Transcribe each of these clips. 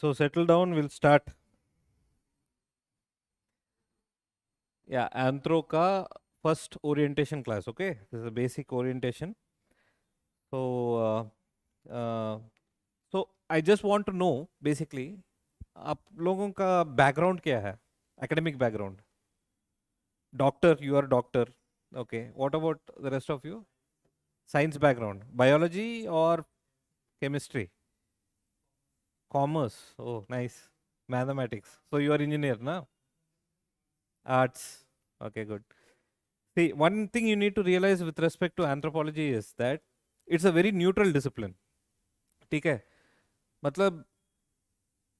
So settle down, we'll start. Yeah, Anthro ka first orientation class, okay? This is a basic orientation. So, so I just want to know basically आप लोगों का background क्या है? Academic background. Doctor, you are doctor. Okay. What about the rest of you? Science background. Biology or chemistry? Commerce. Oh, nice. Mathematics. So you are engineer, na? Arts. Okay, good. See, one thing you need to realize with respect to anthropology is that it's a very neutral discipline. ठीक है? मतलब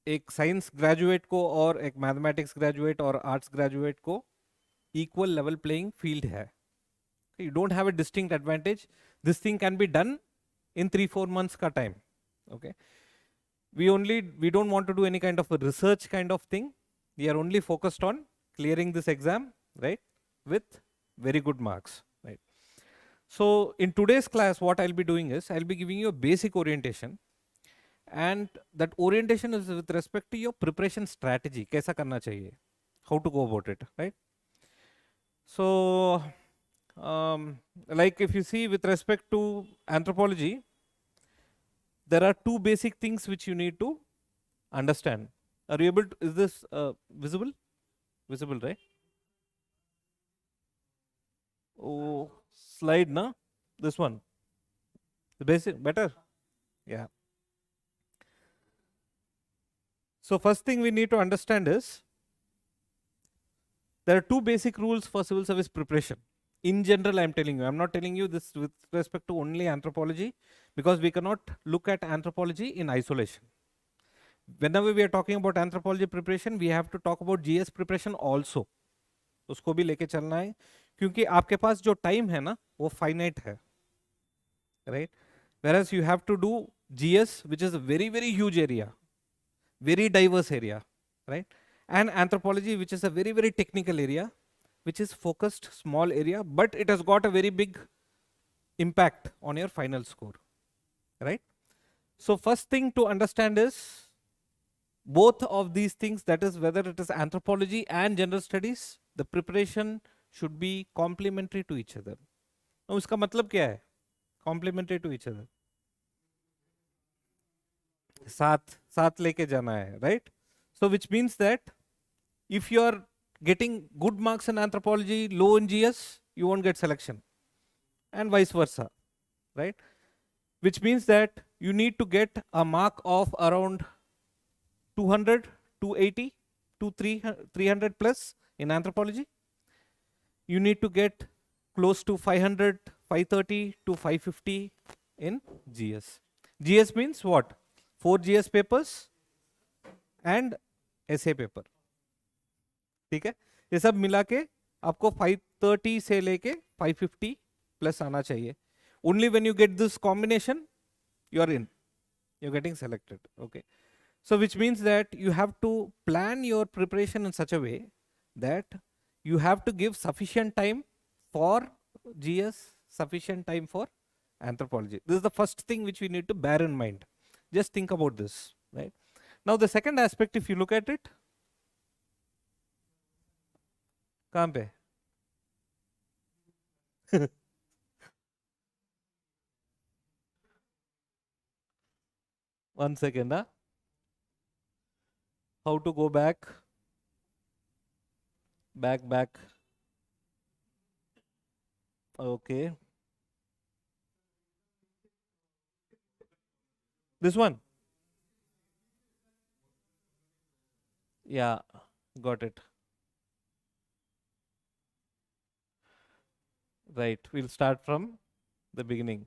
एक science graduate को और एक mathematics graduate और arts graduate को equal level playing field है. You don't have a distinct advantage. This thing can be done in 3-4 months ka time. Okay. We don't want to do any kind of a research kind of thing. We are only focused on clearing this exam, right? With very good marks, right? So in today's class, what I'll be doing is I'll be giving you a basic orientation, and that orientation is with respect to your preparation strategy. Kaisa karna chahiye? How to go about it, right? So, like if you see with respect to anthropology, there are two basic things which you need to understand. Are you able to, is this visible? Visible, right? Oh, slide, na? This one. The basic, better? Yeah. So first thing we need to understand is, there are two basic rules for civil service preparation. In general, I'm telling you, I'm not telling you this with respect to only anthropology, because we cannot look at anthropology in isolation. Whenever we are talking about anthropology preparation, we have to talk about GS preparation also. उसको भी लेके चलना है, क्योंकि आपके पास जो time है ना वो फाइनाइट है, right? Whereas you have to do GS, which is a very, very huge area, very diverse area, right? And anthropology, which is a very, very technical area, which is focused small area, but it has got a very big impact on your final score, right? So first thing to understand is both of these things, that is whether it is anthropology and general studies, the preparation should be complementary to each other. Now इसका मतलब क्या है? Complementary to each other. साथ लेके जाना है, right? So which means that if you are getting good marks in anthropology, low in GS, you won't get selection, and vice versa, right? Which means that you need to get a mark of around 200, 280 to 300 plus in anthropology. You need to get close to 500, 530 to 550 in GS. GS means what? 4 GS papers and essay paper. ठीक है, ये सब मिला के आपको 530 से लेके 550 plus आना चाहिए. Only when you get this combination, you are in. You're getting selected. Okay. So which means that you have to plan your preparation in such a way that you have to give sufficient time for GS, sufficient time for anthropology. This is the first thing which we need to bear in mind. Just think about this, right? Now the second aspect, if you look at it, कहाँ पे? One second, huh? How to go back? Back. Okay. This one? Yeah, got it. Right, we'll start from the beginning.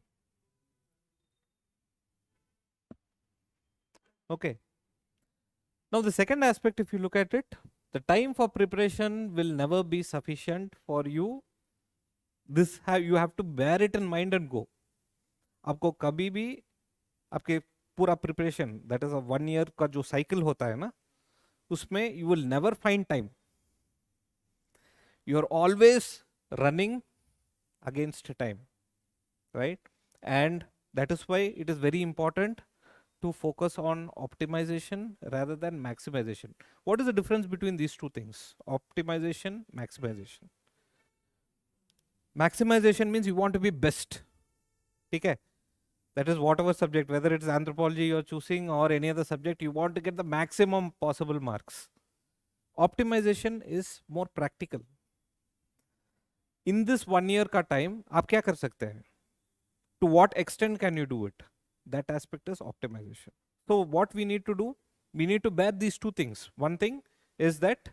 Okay. Now the second aspect, if you look at it, the time for preparation will never be sufficient for you. This you have to bear it in mind and go. आपको कभी भी आपके पूरा preparation, that is a 1 year का जो cycle होता है ना, उसमें you will never find time. You are always running against time, right? And that is why it is very important to focus on optimization rather than maximization. What is the difference between these two things? Optimization, maximization. Maximization means you want to be best. Okay? That is whatever subject, whether it's anthropology you're choosing or any other subject, you want to get the maximum possible marks. Optimization is more practical. In this 1 year ka time, आप क्या कर सकते हैं? To what extent can you do it? That aspect is optimization. So what we need to do, we need to bear these two things. One thing is that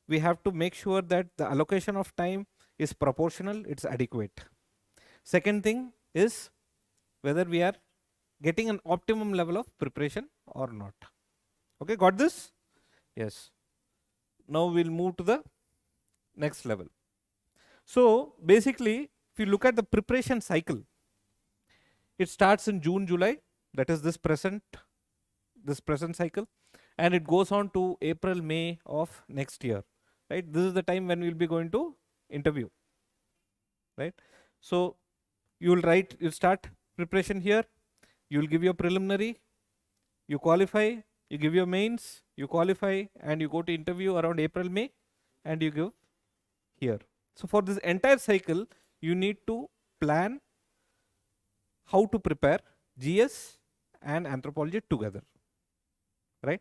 we have to make sure that the allocation of time is proportional, it's adequate. Second thing is whether we are getting an optimum level of preparation or not. Okay, got this? Yes. Now we'll move to the next level. So basically, if you look at the preparation cycle, it starts in June, July, that is this present cycle, and it goes on to April, May of next year, right? This is the time when we'll be going to interview, right? So you'll start preparation here, you'll give your preliminary, you qualify, you give your mains, you qualify, and you go to interview around April, May, and you give here. So for this entire cycle, you need to plan how to prepare GS and anthropology together, right?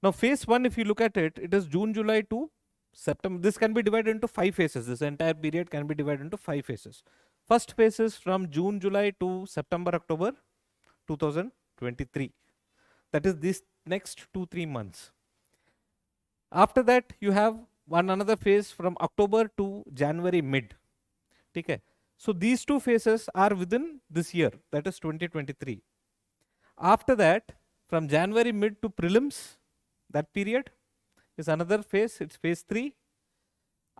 Now phase 1, if you look at it, it is June, July to September. This can be divided into 5 phases. This entire period can be divided into 5 phases. First phase is from June, July to September, October 2023. That is this next 2-3 months. After that, you have another phase from October to January mid. Okay. So these 2 phases are within this year, that is 2023. After that, from January mid to prelims, that period is another phase, it's phase 3.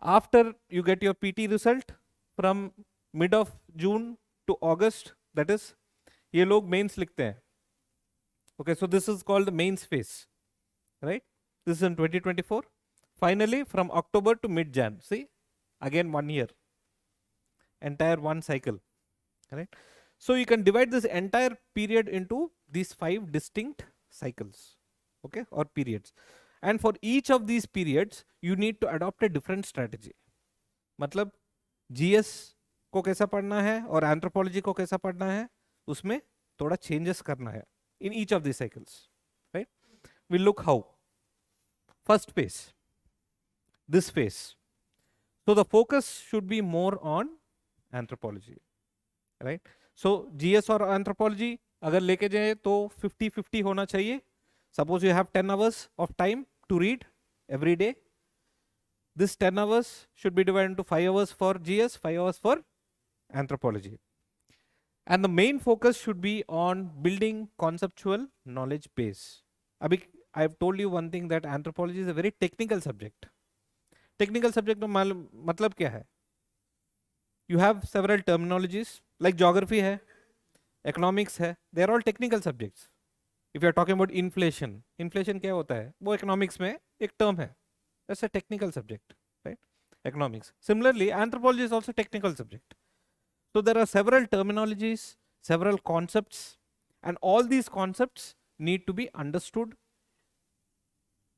After you get your PT result, from mid of June to August, that is, ये लोग mains लिखते हैं. Okay, so this is called the mains phase, right? This is in 2024. Finally, from October to mid-Jan, see, again 1 year, entire one cycle, right? So you can divide this entire period into these 5 distinct cycles, okay, or periods. And for each of these periods, you need to adopt a different strategy. मतलब GS को कैसा पढ़ना है और anthropology को कैसा पढ़ना है, उसमें थोड़ा changes करना है in each of these cycles, right? We'll look how. First phase, this phase. So the focus should be more on anthropology, right? So GS और anthropology अगर लेके जाए तो 50-50 होना चाहिए. Suppose you have 10 hours of time to read every day. This 10 hours should be divided into 5 hours for GS, 5 hours for anthropology. And the main focus should be on building conceptual knowledge base. Abhi, I've told you one thing, that anthropology is a very technical subject. Technical subject में मतलब क्या है? You have several terminologies, like geography है, economics है, they are all technical subjects. If you are talking about inflation, inflation क्या होता है? वो economics में एक term है. That's a technical subject, right? Economics. Similarly, anthropology is also a technical subject. So there are several terminologies, several concepts, and all these concepts need to be understood,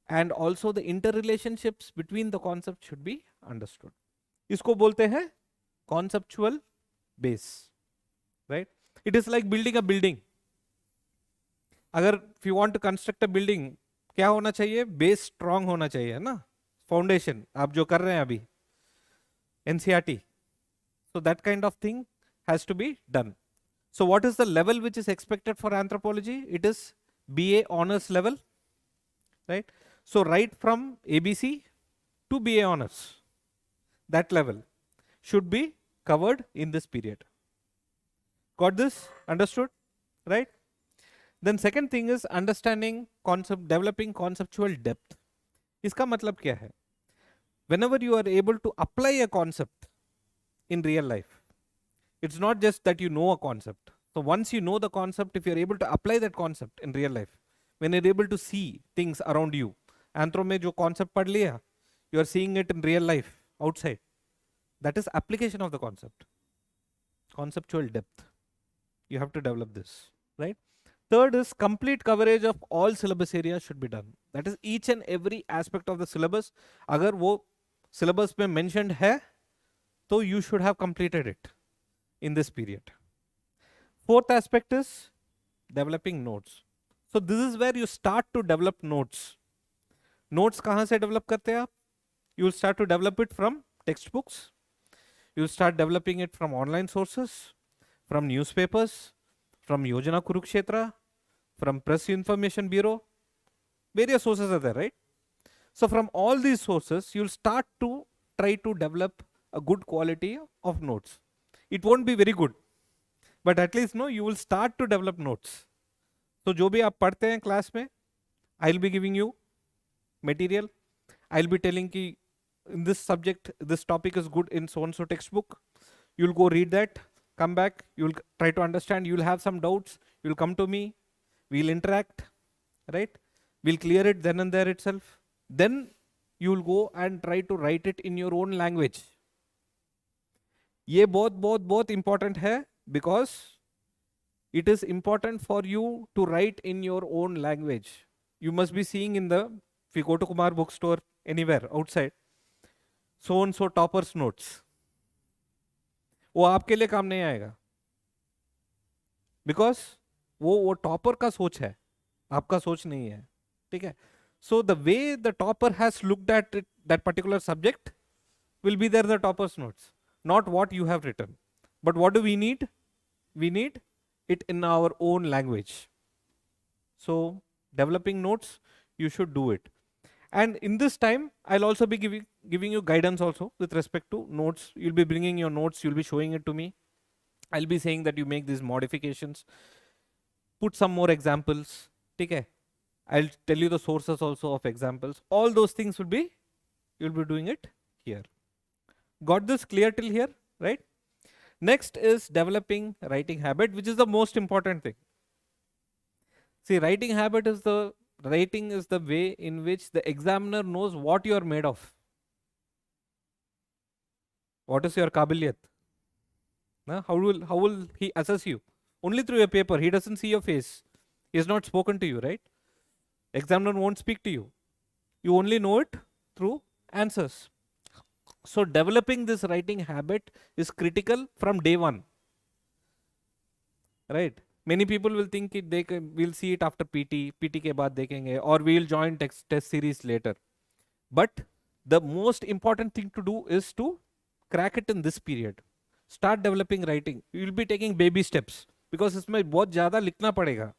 and also the interrelationships between the concepts should be understood. इसको बोलते हैं conceptual base, right? It is like building a building. अगर if you want to construct a building, क्या होना चाहिए? Base strong होना चाहिए, है ना? Foundation, आप जो कर रहे हैं अभी, NCERT. So that kind of thing has to be done. So what is the level which is expected for anthropology? It is BA honors level, right? So right from ABC to BA honors, that level should be covered in this period. Got this? Understood? Right? Then second thing is understanding concept, developing conceptual depth. इसका मतलब क्या है? Whenever you are able to apply a concept in real life, it's not just that you know a concept. So once you know the concept, if you're able to apply that concept in real life, when you're able to see things around you, anthro में जो concept पढ़ लिया, you are seeing it in real life outside. That is application of the concept. Conceptual depth. You have to develop this, right? Third is complete coverage of all syllabus areas should be done. That is each and every aspect of the syllabus. अगर वो syllabus में mentioned है, तो you should have completed it in this period. Fourth aspect is developing notes. So this is where you start to develop notes. Notes कहाँ से develop करते हैं आप? You will start to develop it from textbooks. You will start developing it from online sources, from newspapers, from Yojana Kurukshetra, from Press Information Bureau. Various sources are there, right? So from all these sources, you'll start to try to develop a good quality of notes. It won't be very good, but at least no, you will start to develop notes. So जो भी आप पढ़ते हैं class में, I'll be giving you material. I'll be telling कि in this subject, this topic is good in so-and-so textbook. You'll go read that, come back, you'll try to understand, you'll have some doubts, you'll come to me, we'll interact, right? We'll clear it then and there itself. Then you'll go and try to write it in your own language. ये बहुत important है, because it is important for you to write in your own language. You must be seeing in the, if you go to Kumar bookstore anywhere outside, so and so toppers notes. वो आपके लिए काम नहीं आएगा, because वो topper का सोच है, आपका सोच नहीं है, ठीक है? So the way the topper has looked at that particular subject will be there the topper's notes, not what you have written. But what do we need? We need it in our own language. So developing notes, you should do it. And in this time, I'll also be giving you guidance also with respect to notes. You'll be bringing your notes, you'll be showing it to me. I'll be saying that you make these modifications, put some more examples, okay? I'll tell you the sources also of examples. All those things will be, you'll be doing it here. Got this clear till here, right? Next is developing writing habit, which is the most important thing. See, writing habit is the, writing is the way in which the examiner knows what you are made of. What is your kabiliyat? How will he assess you? Only through your paper. He doesn't see your face. He has not spoken to you, right? Examiner won't speak to you. You only know it through answers. So developing this writing habit is critical from day one, right? Many people will think it, we'll see it after PT के बाद देखेंगे, or we'll join test series later. But the most important thing to do is to crack it in this period. Start developing writing. You will be taking baby steps, because इसमें बहुत ज़्यादा लिखना पड़ेगा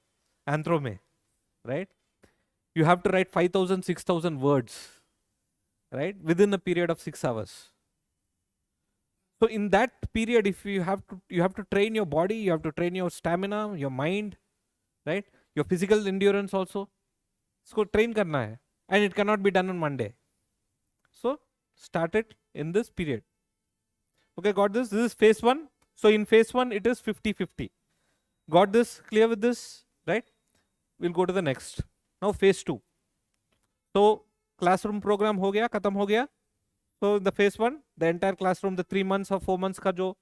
anthro में, right? You have to write 5,000, 6,000 words, right, within a period of 6 hours. So in that period, if you have to train your body, you have to train your stamina, your mind, right, your physical endurance also. इसको train करना है, and it cannot be done on Monday. So start it in this period. Okay, got this? This is phase 1. So in phase 1, it is 50-50. Got this? Clear with this, right? We'll go to the next. Now phase 2. So classroom program हो गया, खत्म हो गया. So in the phase 1, the entire classroom, the 3 months or 4 months का जो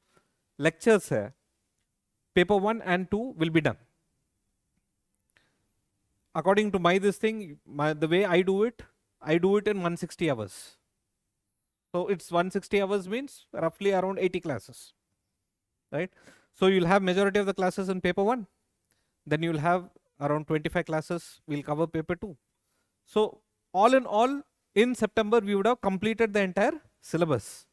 lectures है, paper 1 and 2 will be done. According to this thing, the way I do it in 160 hours. So it's 160 hours means roughly around 80 classes, right? So you'll have majority of the classes in paper 1. Then you'll have around 25 classes we'll cover paper 2. So all in all, in September, we would have completed the entire syllabus.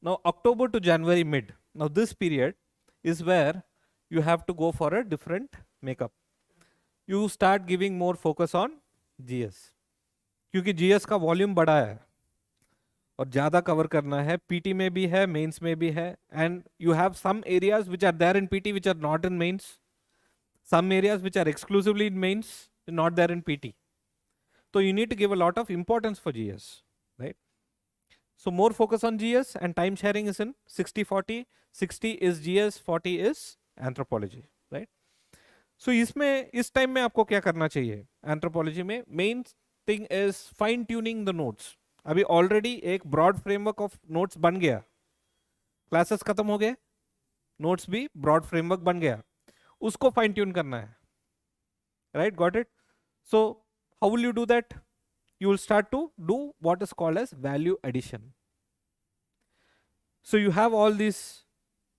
Now, October to January mid. Now, this period is where you have to go for a different makeup. You start giving more focus on GS. क्योंकि GS का volume बड़ा है और ज़्यादा cover करना है. PT में भी है, mains में भी है, and you have some areas which are there in PT which are not in mains. Some areas which are exclusively in mains, not there in PT. So you need to give a lot of importance for GS, right? So more focus on GS, and time sharing is in 60-40. 60 is GS, 40 is anthropology, right? So इसमें इस time में आपको क्या करना चाहिए? Anthropology में main thing is fine tuning the notes. अभी already एक broad framework of notes बन गया. Classes खत्म हो गए, notes भी broad framework बन गया. उसको fine tune करना है. Right, got it? So how will you do that? You will start to do what is called as value addition. So you have all these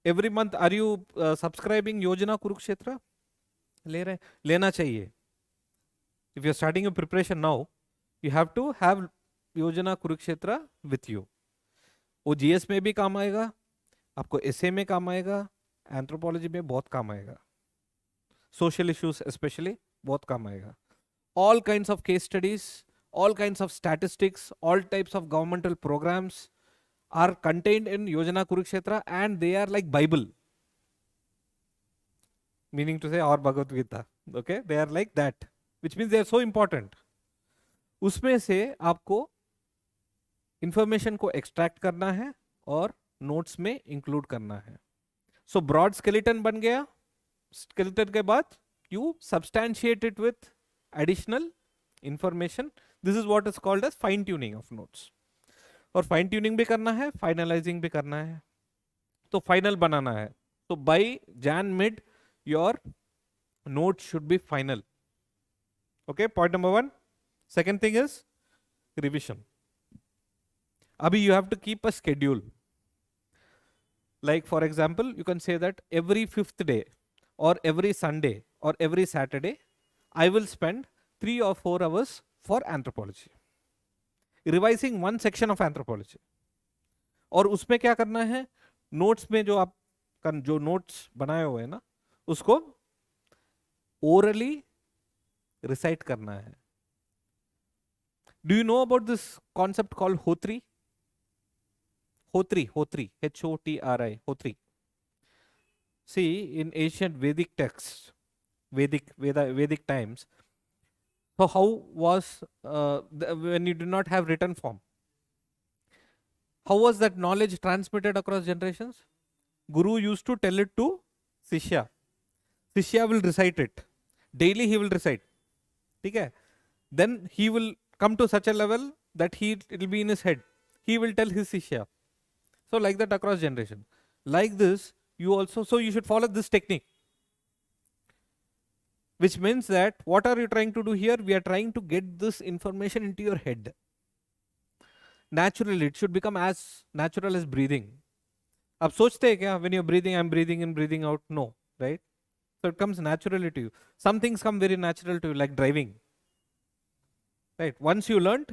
every month. Are you subscribing Yojana Kurukshetra? ले रहे लेना चाहिए. If you're starting your preparation now, you have to have Yojana Kurukshetra with you. वो GS में भी काम आएगा, आपको essay में काम आएगा, anthropology में बहुत काम आएगा, social issues especially बहुत काम आएगा. All kinds of case studies, all kinds of statistics, all types of governmental programs are contained in Yojana Kurukshetra, and they are like Bible. Meaning to say, or Bhagavad Gita. Okay, they are like that, which means they are so important. उसमें से आपको information को extract करना है और notes में include करना है. सो ब्रॉड स्केलेटन बन गया. स्केलेटन के बाद you substantiate it with additional information. This is what is called as fine tuning of notes. और फाइन ट्यूनिंग भी करना है, फाइनलाइजिंग भी करना है, तो फाइनल बनाना है. तो by Jan mid your note should be final. Okay, point number 1. Second thing is revision. Abhi you have to keep a schedule. Like for example, you can say that every 5th day or every Sunday or every Saturday, I will spend 3 or 4 hours for anthropology, revising one section of anthropology. और उसमें क्या करना है, notes में जो आप जो notes बनाए हुए हैं ना, उसको ओरली रिसाइट करना है. Do you know about this concept called Hotri? Hotri, H-O-T-R-I, Hotri. See, in ancient Vedic texts, Vedic times, so how was, when you do not have written form, how was that knowledge transmitted across generations? Guru used to tell it to Shishya. Shishya will recite it. Daily he will recite. Okay? Then he will come to such a level that it will be in his head. He will tell his Shishya. So like that across generation. Like this, you also, so you should follow this technique. Which means that, what are you trying to do here? We are trying to get this information into your head. Naturally, it should become as natural as breathing. अब सोचते हैं क्या, when you're breathing, I'm breathing in, breathing out? No, right? So it comes naturally to you. Some things come very natural to you, like driving. Right? Once you learnt,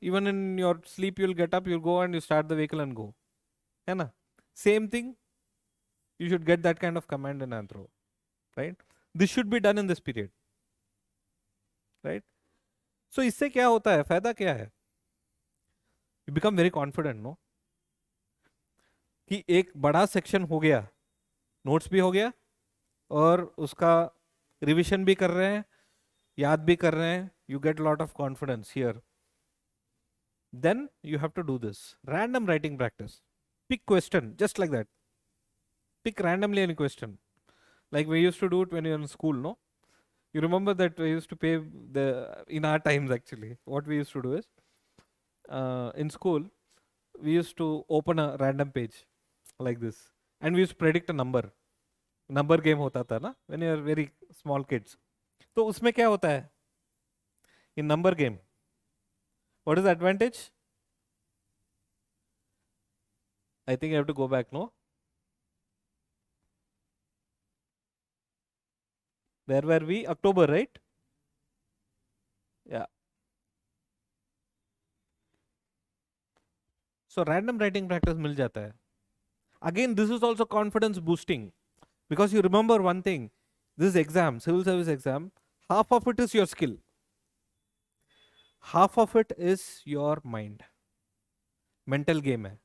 even in your sleep, you'll get up, you'll go and you start the vehicle and go. है ना? Same thing, you should get that kind of command in Anthro. Right? This should be done in this period. Right? So इससे क्या होता है, फायदा क्या है? You become very confident, no? कि एक बड़ा सेक्शन हो गया, नोट्स भी हो गया, और उसका रिविजन भी कर रहे हैं, याद भी कर रहे हैं. You get a lot of confidence here. Then you have to do this random writing practice. Pick question, just like that. Pick randomly any question. Like we used to do it when you were in school, no? You remember that we used to pay in our times actually. What we used to do is, in school, we used to open a random page like this. And we used to predict a number. Number game hota tha na, when you are very small kids. तो उसमें क्या होता है? In number game, what is the advantage? I think I have to go back, no? Where were we? October, right? Yeah. So random writing practice mil jata hai. Again, this is also confidence boosting, because you remember one thing, this exam, civil service exam, half of it is your skill. Half of it is your mind. Mental game hai.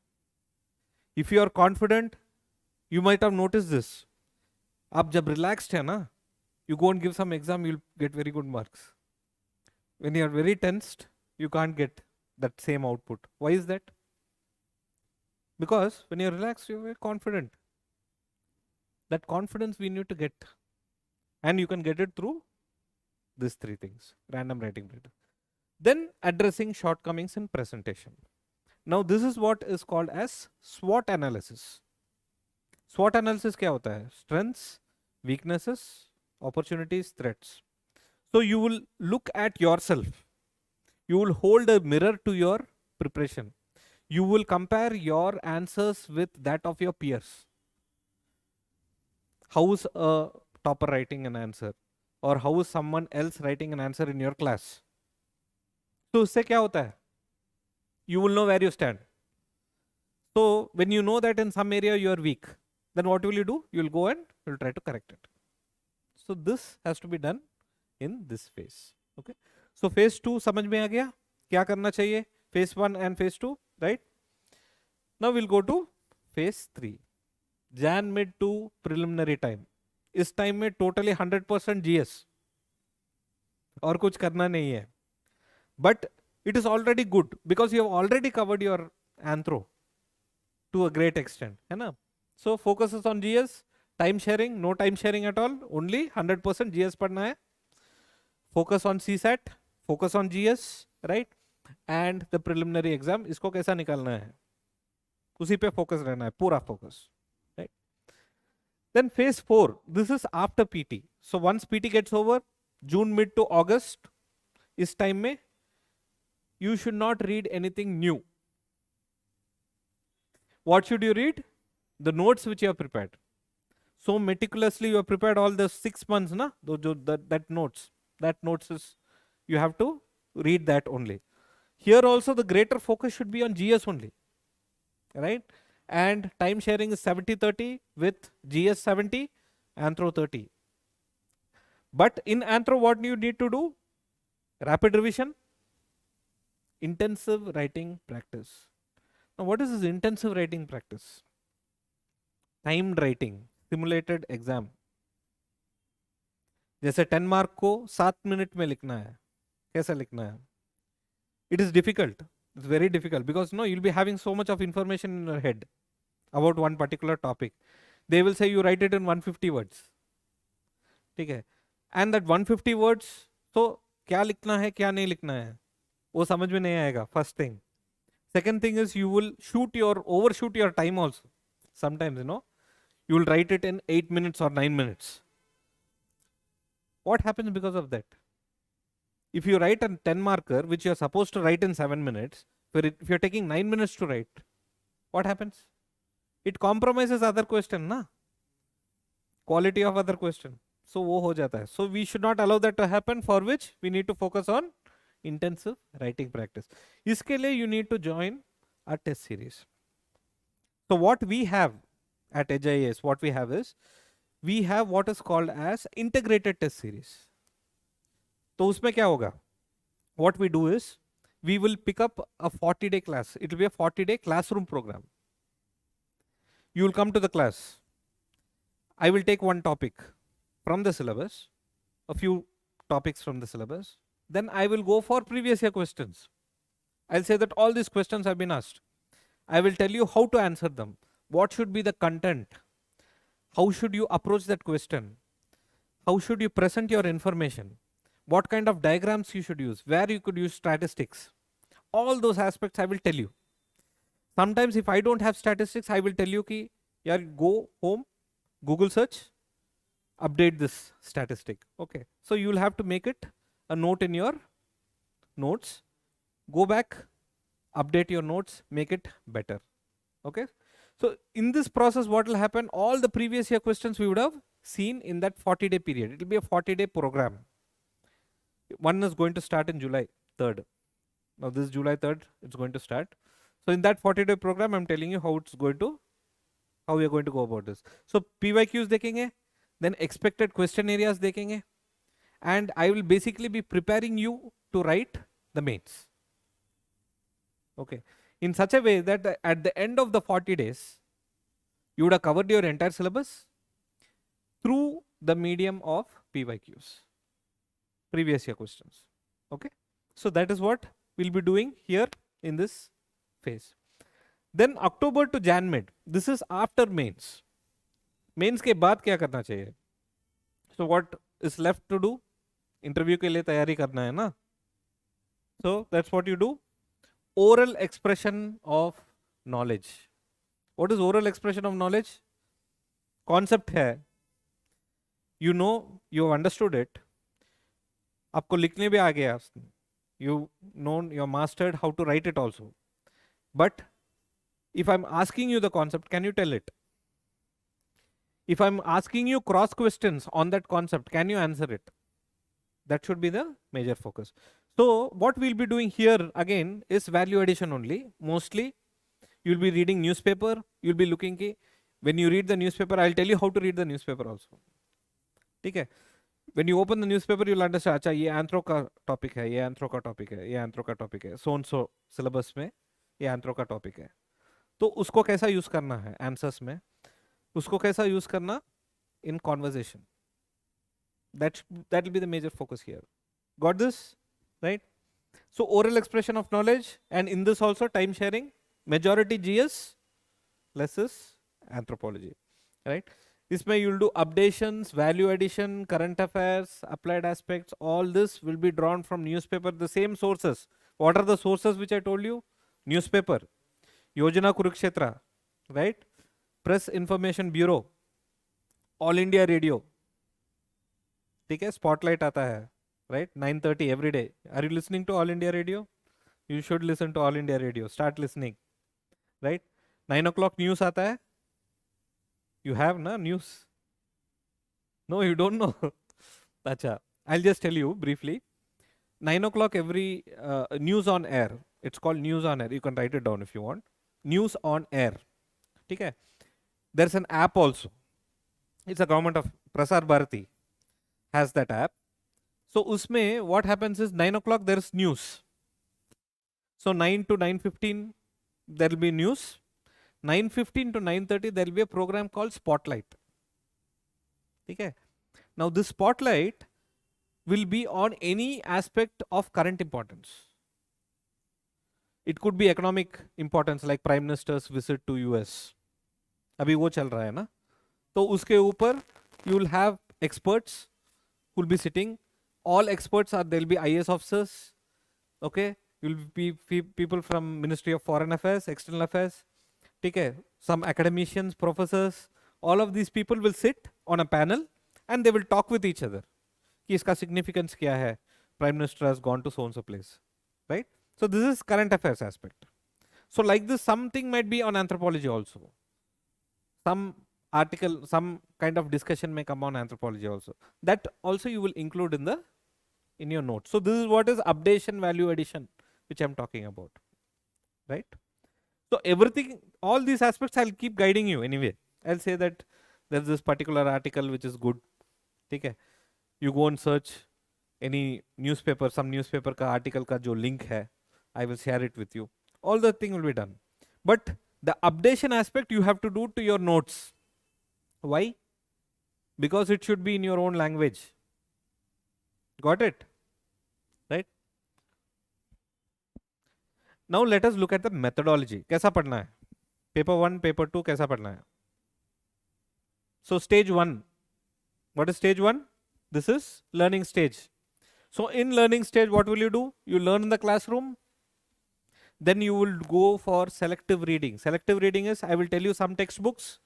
If you are confident, you might have noticed this. आप जब relaxed है ना, you go and give some exam, you'll get very good marks. When you are very tensed, you can't get that same output. Why is that? Because when you're relaxed, you're very confident. That confidence we need to get. And you can get it through these 3 things. Random writing practice. Then addressing shortcomings in presentation. Now this is what is called as SWOT analysis. SWOT analysis क्या होता है? Strengths, weaknesses, opportunities, threats. So you will look at yourself. You will hold a mirror to your preparation. You will compare your answers with that of your peers. How is a topper writing an answer? Or how is someone else writing an answer in your class? तो उससे क्या होता है? You will know where you stand. So when you know that in some area you are weak, then what will you do? You will go and you will try to correct it. So this has to be done in this phase. Okay. So phase 2 समझ में आ गया क्या करना चाहिए? Phase 1 and phase 2, right? Now we'll go to phase 3. Jan mid to preliminary time. इस time में totally 100% GS और कुछ करना नहीं है. But it is already good because you have already covered your anthro to a great extent, है ना? So focuses on GS, time sharing, no time sharing at all, only 100% GS पढ़ना है. Focus on CSAT, focus on GS, right? And the preliminary exam, इसको कैसा निकालना है? उसी पे focus रहना है, पूरा focus, right? Then phase 4, this is after PT. So once PT gets over, June mid to August, इस time में you should not read anything new. What should you read? The notes which you have prepared. So meticulously you have prepared all the 6 months, na? That notes. That notes is, you have to read that only. Here also the greater focus should be on GS only, right? And time sharing is 70-30 with GS 70, Anthro 30. But in Anthro, what you need to do? Rapid revision, intensive writing practice. Now what is this intensive writing practice? Timed writing, simulated exam. जैसे 10 mark को 7 minute में लिखना है, कैसे लिखना है? It is difficult. It's very difficult because no, you'll be having so much of information in your head about one particular topic. They will say you write it in 150 words. ठीक है? And that 150 words, so क्या लिखना है, क्या नहीं लिखना है, वो समझ में नहीं आएगा. First thing. Second thing is you will overshoot your time also. Sometimes, you will write it in 8 minutes or 9 minutes. What happens because of that? If you write a 10 marker, which you are supposed to write in 7 minutes, if you're taking 9 minutes to write, what happens? It compromises other question, na? Quality of other question. So, wo ho jata hai. So, we should not allow that to happen, for which we need to focus on intensive writing practice. Iske liye you need to join a test series. So, what we have at Edge IAS, what we have is, we have what is called as integrated test series. तो उसमें क्या होगा? What we do is, we will pick up a 40-day class. It will be a 40-day classroom program. You will come to the class. I will take one topic from the syllabus, a few topics from the syllabus. Then I will go for previous year questions. I'll say that all these questions have been asked. I will tell you how to answer them. What should be the content? How should you approach that question? How should you present your information? What kind of diagrams you should use? Where you could use statistics? All those aspects I will tell you. Sometimes if I don't have statistics, I will tell you ki, yaar, go home, Google search, update this statistic. Okay. So you will have to make it a note in your notes. Go back, update your notes, make it better. Okay. So in this process, what will happen? All the previous year questions we would have seen in that 40-day period. It will be a 40-day program. One is going to start in July 3rd. Now this July 3rd, it's going to start. So in that 40-day program, I'm telling you how we are going to go about this. So PYQs देखेंगे, then expected question areas देखेंगे, and I will basically be preparing you to write the mains. Okay. In such a way that at the end of the 40 days, you would have covered your entire syllabus through the medium of PYQs, previous year questions. Okay. So that is what we'll be doing here in this phase. Then October to Jan mid, this is after mains. Mains के बाद क्या करना चाहिए? So what is left to do? Interview के लिए तैयारी करना है ना? So that's what you do. Oral expression of knowledge. What is oral expression of knowledge? Concept है. You know, you have understood it. आपको लिखने भी आ गया, you known, you mastered how to write it also. But if I'm asking you the concept, can you tell it? If I'm asking you cross questions on that concept, can you answer it? That should be the major focus. So what we'll be doing here again is value addition only. Mostly you'll be reading newspaper, you'll be looking ki, when you read the newspaper, I'll tell you how to read the newspaper also. Okay? When you open the newspaper, you'll understand, अच्छा ये anthro का topic है, ये anthro का topic है, ये anthro का topic है, सो एंड सो सिलेबस में ये एंथ्रो का टॉपिक है. तो उसको कैसा यूज करना है आंसर्स में, उसको कैसा यूज करना in conversation. That will be the major focus here. Got this? Right? So oral expression of knowledge, and in this also time sharing, majority GS, less is anthropology. Right? Isme you'll do updations, value addition, current affairs, applied aspects, all this will be drawn from newspaper, the same sources. What are the sources which I told you? Newspaper, Yojana Kurukshetra, right? Press Information Bureau, All India Radio. ठीक है, spotlight आता है, right, 9:30 every day. Are you listening to All India Radio? You should listen to All India Radio. Start listening, right. 9 o'clock news आता है. You have ना news? No, you don't know. अच्छा, I will just tell you briefly. 9 o'clock every news on air. It's called news on air. You can write it down if you want. News on air, ठीक है. There is an app also. It's a government of Prasar Bharati has that app. So usme what happens is 9 o'clock there is news. So 9 to 9:15 there will be news. 9:15 to 9:30 there will be a program called Spotlight. Okay. Now this Spotlight will be on any aspect of current importance. It could be economic importance like Prime Minister's visit to US. अभी वो चल रहा है ना, तो उसके ऊपर you will have experts who will be sitting. All experts are, there will be IAS officers, okay, you will be people from Ministry of Foreign Affairs, External Affairs, ठीक है, some academicians, professors, all of these people will sit on a panel and they will talk with each other कि इसका significance क्या है, Prime Minister has gone to so and so place, right? So this is current affairs aspect. So like this, something might be on anthropology also. Some article, some kind of discussion may come on anthropology also. That also you will include in your notes. So this is what is updation, value addition, which I'm talking about, right? So everything, all these aspects I'll keep guiding you anyway. I'll say that there's this particular article which is good, okay? You go and search any newspaper, some newspaper ka article ka jo link hai, I will share it with you. All the thing will be done. But the updation aspect you have to do to your notes. Why? Because it should be in your own language. Got it? Right? Now let us look at the methodology. कैसा पढ़ना है? Paper 1, paper 2 कैसा पढ़ना है? So stage 1. What is stage 1? This is learning stage. So in learning stage, what will you do? You learn in the classroom. Then you will go for selective reading. Selective reading is, I will tell you some textbooks.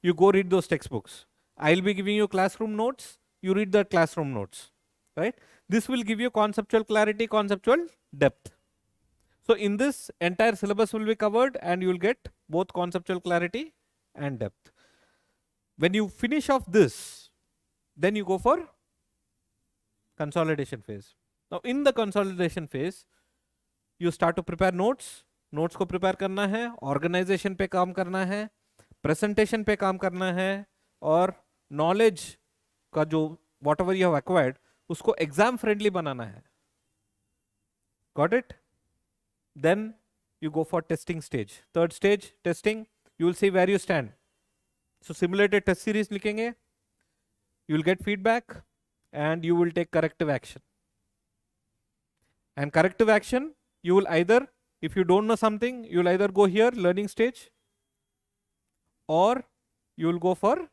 You go read those textbooks. I'll be giving you classroom notes. You read the classroom notes, right? This will give you conceptual clarity, conceptual depth. So in this, entire syllabus will be covered and you will get both conceptual clarity and depth. When you finish off this, then you go for consolidation phase. Now in the consolidation phase, you start to prepare notes. Notes को prepare करना है, organization पे काम करना है, presentation पे काम करना है, और knowledge का जो whatever you have acquired उसको exam friendly बनाना है. Got it? Then you go for testing stage. Third stage, testing. You will see where you stand. So simulated test series लिखेंगे. You will get feedback and you will take corrective action. And corrective action, you will either, if you don't know something, you will either go here, learning stage, or you will go for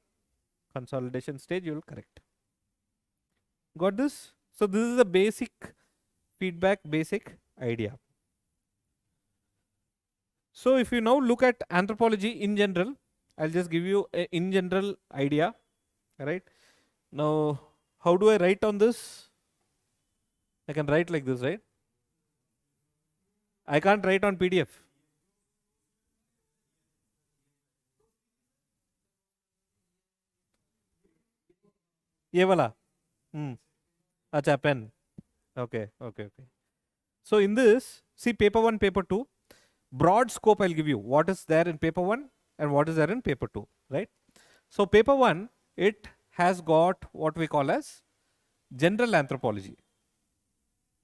consolidation stage, you will correct. Got this? So this is the basic feedback, basic idea. So if you now look at anthropology in general, I'll just give you a in general idea, right? Now, how do I write on this? I can write like this, right? I can't write on PDF. ये वाला अच्छा pen. Okay. So in this, see paper 1, paper 2, broad scope I'll give you. What is there in paper 1 and what is there in paper 2, right? So paper 1, it has got what we call as general anthropology.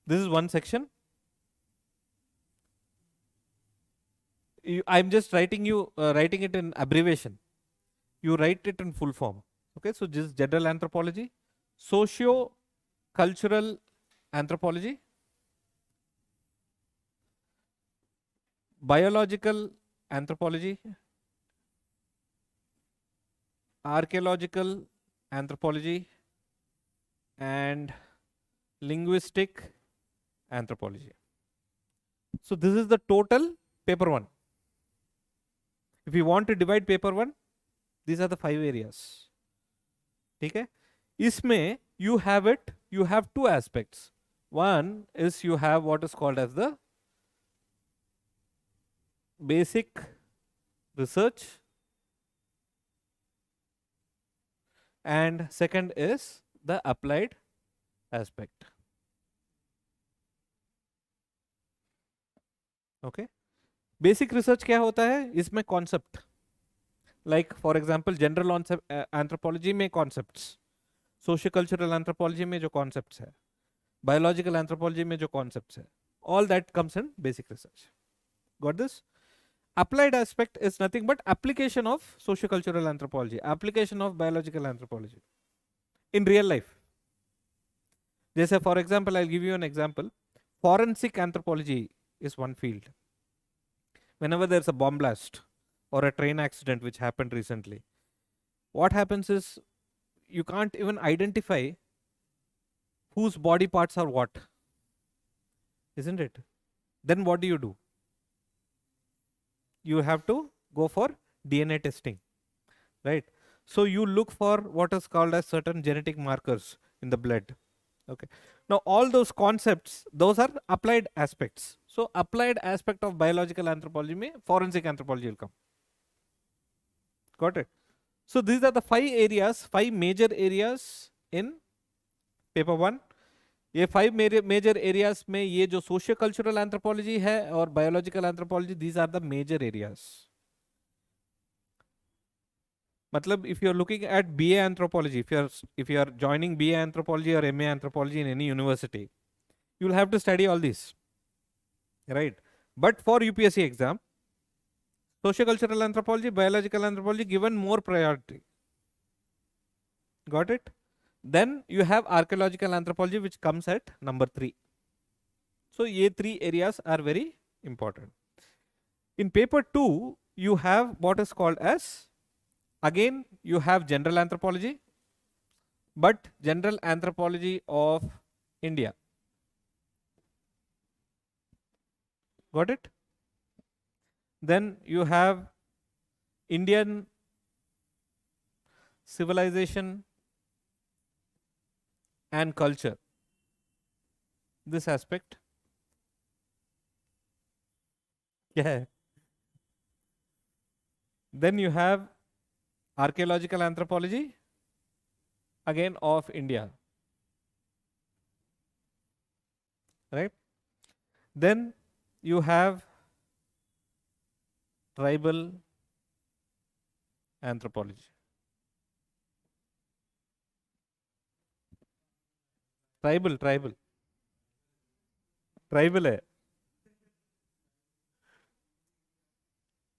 This is one section. I'm just writing it in abbreviation. You write it in full form. Okay, so this is general anthropology, socio-cultural anthropology, biological anthropology, archaeological anthropology, and linguistic anthropology. So this is the total paper 1. If you want to divide paper 1, these are the 5 areas. Okay? Isme you have 2 aspects. One is you have what is called as the basic research, and second is the applied aspect. Okay? Basic research क्या होता है? इसमें concept. Like for example, general anthropology में concepts, sociocultural anthropology में जो concepts है, biological anthropology में जो concepts है, all that comes in basic research. Got this? Applied aspect is nothing but application of sociocultural anthropology, application of biological anthropology in real life. जैसे for example, I'll give you an example. Forensic anthropology is one field. Whenever there's a bomb blast or a train accident which happened recently, what happens is you can't even identify whose body parts are what, isn't it? Then what do? You have to go for DNA testing, right? So you look for what is called as certain genetic markers in the blood. Okay. Now all those concepts, those are applied aspects. So applied aspect of biological anthropology में forensic anthropology will come. Got it? So these are the 5 major areas in paper 1. ये 5 major areas में ये जो socio-cultural anthropology है और biological anthropology, these are the major areas. मतलब if you are looking at BA anthropology, if you are joining BA anthropology or MA anthropology in any university, you will have to study all these, right? But for UPSC exam, sociocultural anthropology, biological anthropology given more priority. Got it? Then you have archaeological anthropology, which comes at number 3. So ye 3 areas are very important. In paper 2, you have what is called as, again you have general anthropology, but general anthropology of India. Got it? Then you have Indian civilization and culture, this aspect. Yeah. Then you have archaeological anthropology, again of India, right? Then you have tribal anthropology. Tribal है.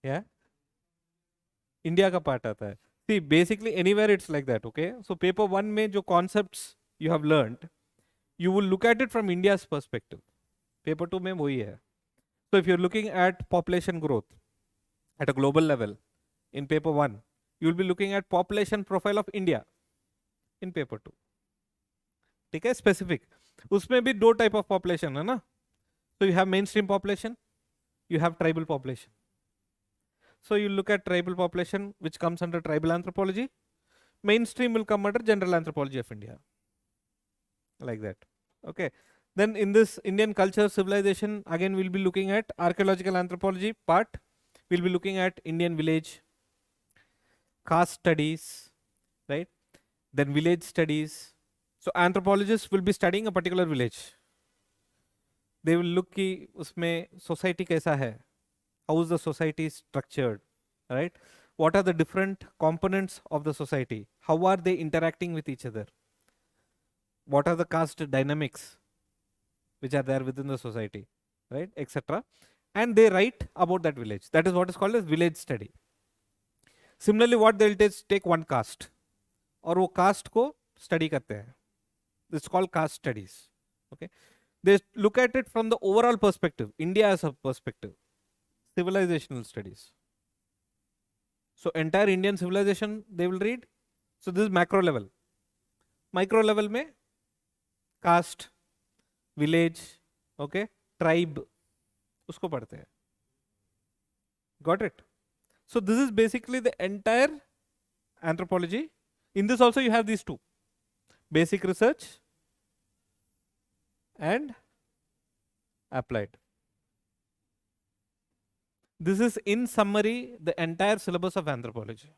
Yeah, India का part आता है. See, basically anywhere it's like that. Okay, so paper 1 में जो concepts you have learned, you will look at it from India's perspective. Paper 2 में वही है. So if you're looking at population growth at a global level in paper 1, you will be looking at population profile of India in paper 2. ठीक है, specific. उसमें भी 2 type of population है ना. So you have mainstream population, you have tribal population. So you look at tribal population, which comes under tribal anthropology. Mainstream will come under general anthropology of India. Like that. Okay. Then in this Indian culture, civilization, again we'll be looking at archaeological anthropology part. We'll be looking at Indian village, caste studies, right? Then village studies. So anthropologists will be studying a particular village. They will look कि उसमें society कैसा है, how is the society structured, right? What are the different components of the society? How are they interacting with each other? What are the caste dynamics which are there within the society, right, etc. And they write about that village. That is what is called as village study. Similarly, what they'll take one caste और वो caste को study करते हैं. It's called caste studies. Okay, they look at it from the overall perspective, India as a perspective, civilizational studies. So entire Indian civilization they will read. So this is macro level. Micro level में caste, village, okay, tribe, उसको पढ़ते हैं. Got it? So this is basically the entire anthropology. In this also you have these two, basic research and applied. This is in summary the entire syllabus of anthropology.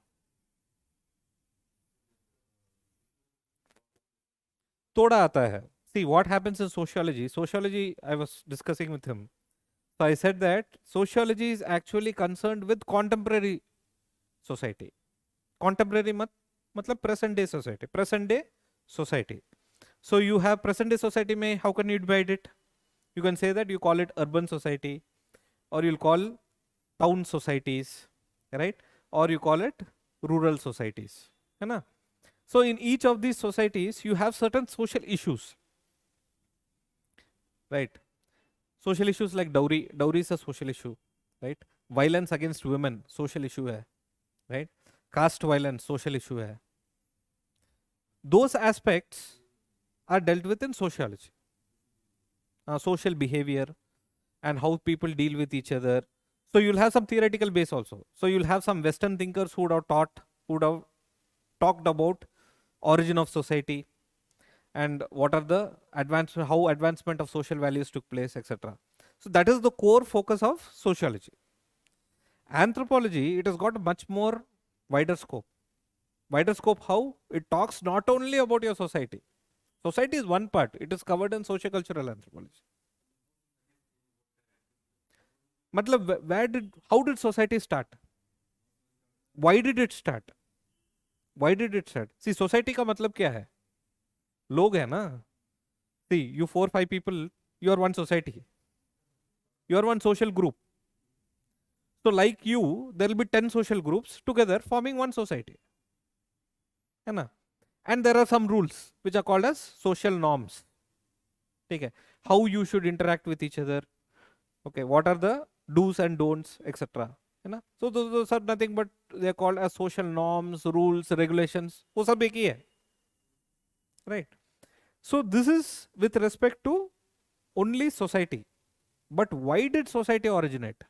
थोड़ा आता है. See what happens in sociology. Sociology, I was discussing with him. So I said that sociology is actually concerned with contemporary society. Contemporary matlab present day society. Present day society. So you have present day society mein, how can you divide it? You can say that you call it urban society, or you'll call town societies, right? Or you call it rural societies. है ना? So in each of these societies, you have certain social issues, right? Social issues like dowry. Dowry is a social issue, right? Violence against women, social issue hai, right? Caste violence, social issue hai. Those aspects are dealt with in sociology. Social behavior and how people deal with each other. So you'll have some theoretical base also. So you'll have some Western thinkers who would have talked about origin of society and what are the how advancement of social values took place, etc. So that is the core focus of sociology. Anthropology, it has got a much more wider scope. Wider scope how? It talks not only about your society. Society is one part. It is covered in sociocultural anthropology. Matlab, how did society start? Why did it start? Why did it start? See, society का मतलब क्या है? लोग है ना. See, you 4-5 people, you are one society. You are one social group. So like you, there will be 10 social groups together forming one society. है ना? And there are some rules which are called as social norms. Okay. How you should interact with each other. Okay. What are the do's and don'ts, etc. So those are nothing but they are called as social norms, rules, regulations. वो सब एक ही है. Right. So this is with respect to only society. But why did society originate?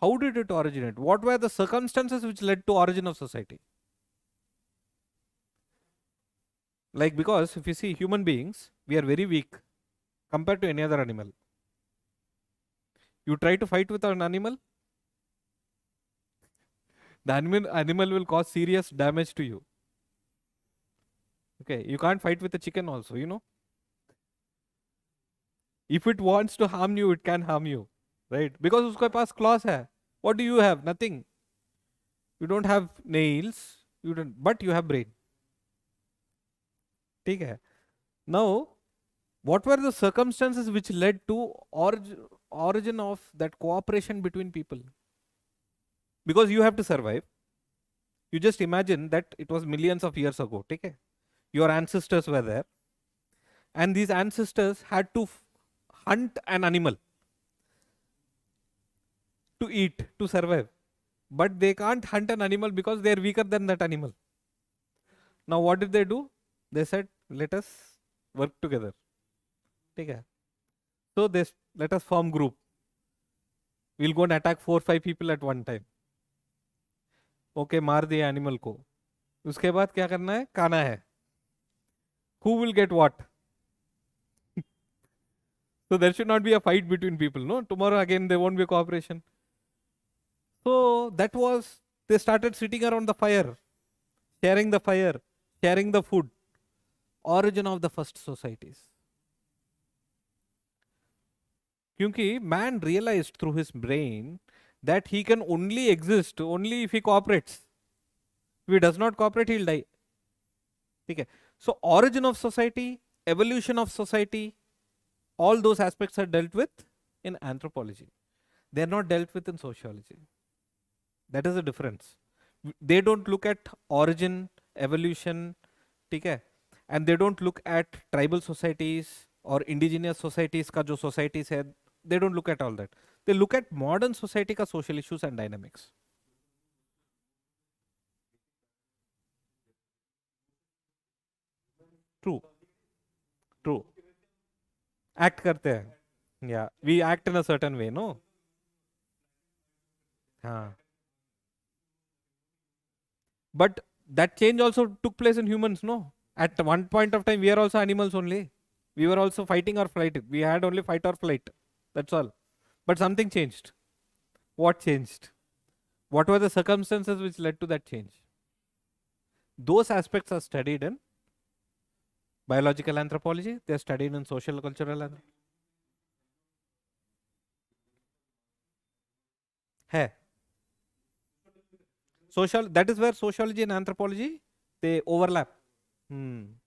How did it originate? What were the circumstances which led to origin of society? Like, because if you see human beings, we are very weak compared to any other animal. You try to fight with an animal, the animal will cause serious damage to you. Okay, you can't fight with a chicken also, you know. If it wants to harm you, it can harm you, right? Because uske paas claws hai. What do you have? Nothing. You don't have nails, but you have brain. ठीक है. Now, what were the circumstances which led to origin of that cooperation between people? Because you have to survive. You just imagine that it was millions of years ago. ठीक है. Your ancestors were there, and these ancestors had to hunt an animal to eat, to survive. But they can't hunt an animal because they are weaker than that animal. Now what did they do? They said, let us work together. Okay. So let us form group. We'll go and attack 4-5 people at one time. Okay, मार दिया animal को. उसके बाद क्या करना है? खाना है. Who will get what? So there should not be a fight between people. No, tomorrow again there won't be cooperation. So that was, they started sitting around the fire, fire, sharing the food. Origin of the first societies. Kyunki man realized through his brain that he can only exist only if he cooperates. If he does not cooperate, he'll die. Okay. So origin of society, evolution of society, all those aspects are dealt with in anthropology. They are not dealt with in sociology. That is the difference. They don't look at origin, evolution, okay, and they don't look at tribal societies or indigenous societies ka jo societies hai. They don't look at all that. They look at modern society ka social issues and dynamics. True. True. Act karte hain. Yeah. We act in a certain way, no? हाँ. But that change also took place in humans, no? At one point of time, we are also animals only. We were also fighting or flight. We had only fight or flight. That's all. But something changed. What changed? What were the circumstances which led to that change? Those aspects are studied in biological anthropology. They are studied in social cultural anthropology. Hai. Social, that is where sociology and anthropology, they overlap.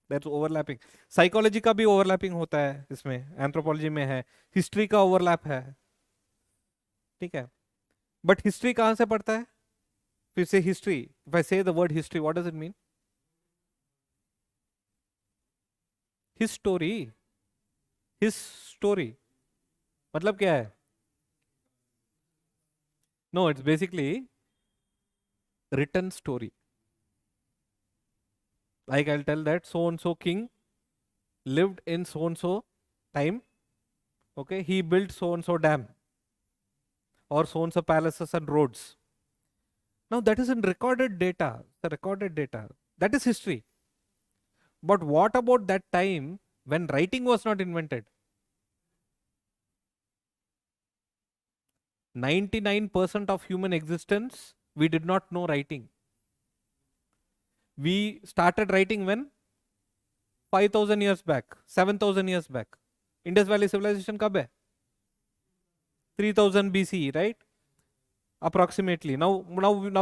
That's overlapping. Psychology का भी overlapping होता है इसमें, anthropology में है, history का overlap है, ठीक है. But history कहाँ से पढ़ता है? If you say history, if I say the word history, what does it mean? His story. His story. मतलब क्या है? No, it's basically written story. Like I'll tell that so and so king lived in so and so time. Okay, he built so and so dam or so and so palaces and roads. Now that is in recorded data. The recorded data. That is history. But what about that time when writing was not invented? 99% of human existence, we did not know writing. We started writing when? 5,000 years back, 7,000 years back. Indus Valley civilization कब है? 3000 BCE, right? Approximately. Now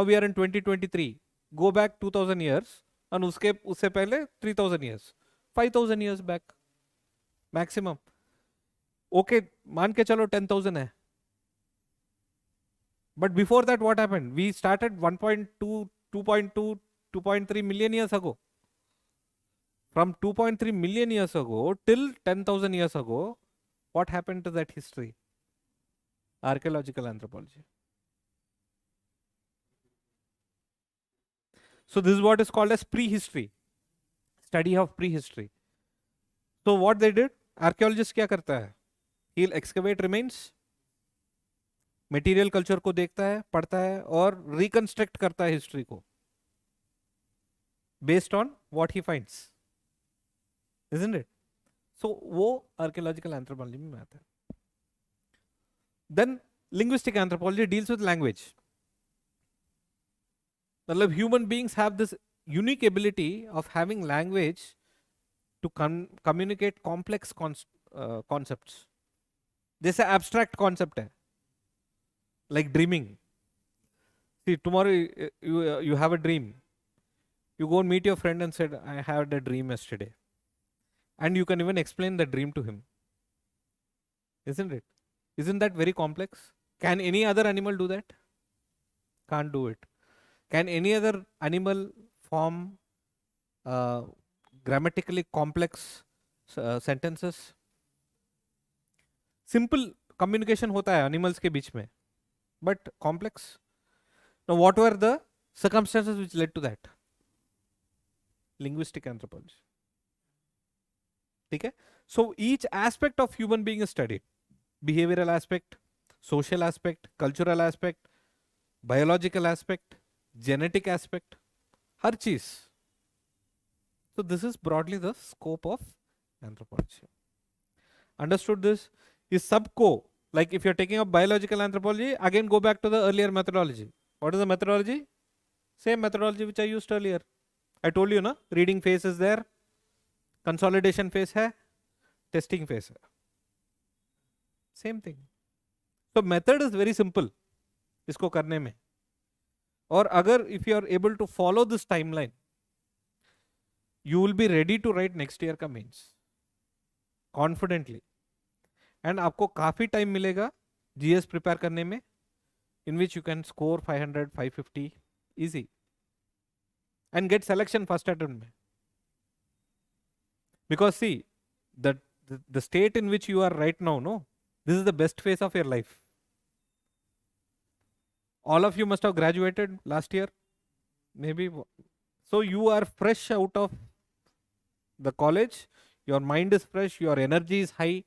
we are in 2023. Go back 2000 years and उससे पहले 3000 years. 5,000 years back. Maximum. Okay, मान के चलो 10,000 है. But before that, what happened? We started 1.2, 2.2, 2.3 million years ago. From 2.3 million years ago till 10,000 years ago, what happened to that history? Archaeological anthropology. So this is what is called as prehistory. Study of prehistory. So what they did? Archaeologist क्या करता है? He'll excavate remains. Material culture को देखता है, पढ़ता है और reconstruct करता है हिस्ट्री को based on what he finds, isn't it? So वो आर्कियोलॉजिकल एंथ्रोपोलॉजी में आता है. Then linguistic anthropology deals with language. मतलब human beings have this unique ability of having language to communicate complex concepts. जैसे abstract concept है, like dreaming. See, tomorrow you have a dream. You go and meet your friend and said, I had a dream yesterday. And you can even explain the dream to him. Isn't it? Isn't that very complex? Can any other animal do that? Can't do it. Can any other animal form grammatically complex sentences? Simple communication होता है animals के बीच में. But complex. Now, what were the circumstances which led to that? Linguistic anthropology. Okay? So each aspect of human being is studied. Behavioral aspect, social aspect, cultural aspect, biological aspect, genetic aspect, हर चीज. So this is broadly the scope of anthropology. Understood this? इस सबको, like if you're taking up biological anthropology, again go back to the earlier methodology. What is the methodology? Same methodology which I used earlier. I told you na, reading phase is there, consolidation phase है, testing phase है. Same thing. So method is very simple इसको करने में. और अगर if you are able to follow this timeline, you will be ready to write next year का mains confidently. And आपको काफी टाइम मिलेगा GS प्रिपेयर करने में, in which you can score 500, 550 easy and get selection first attempt में. Because see, the state in which you are right now, no, this is the best phase of your life. All of you must have graduated last year, maybe. So you are fresh out of the college, your mind is fresh, your energy is high,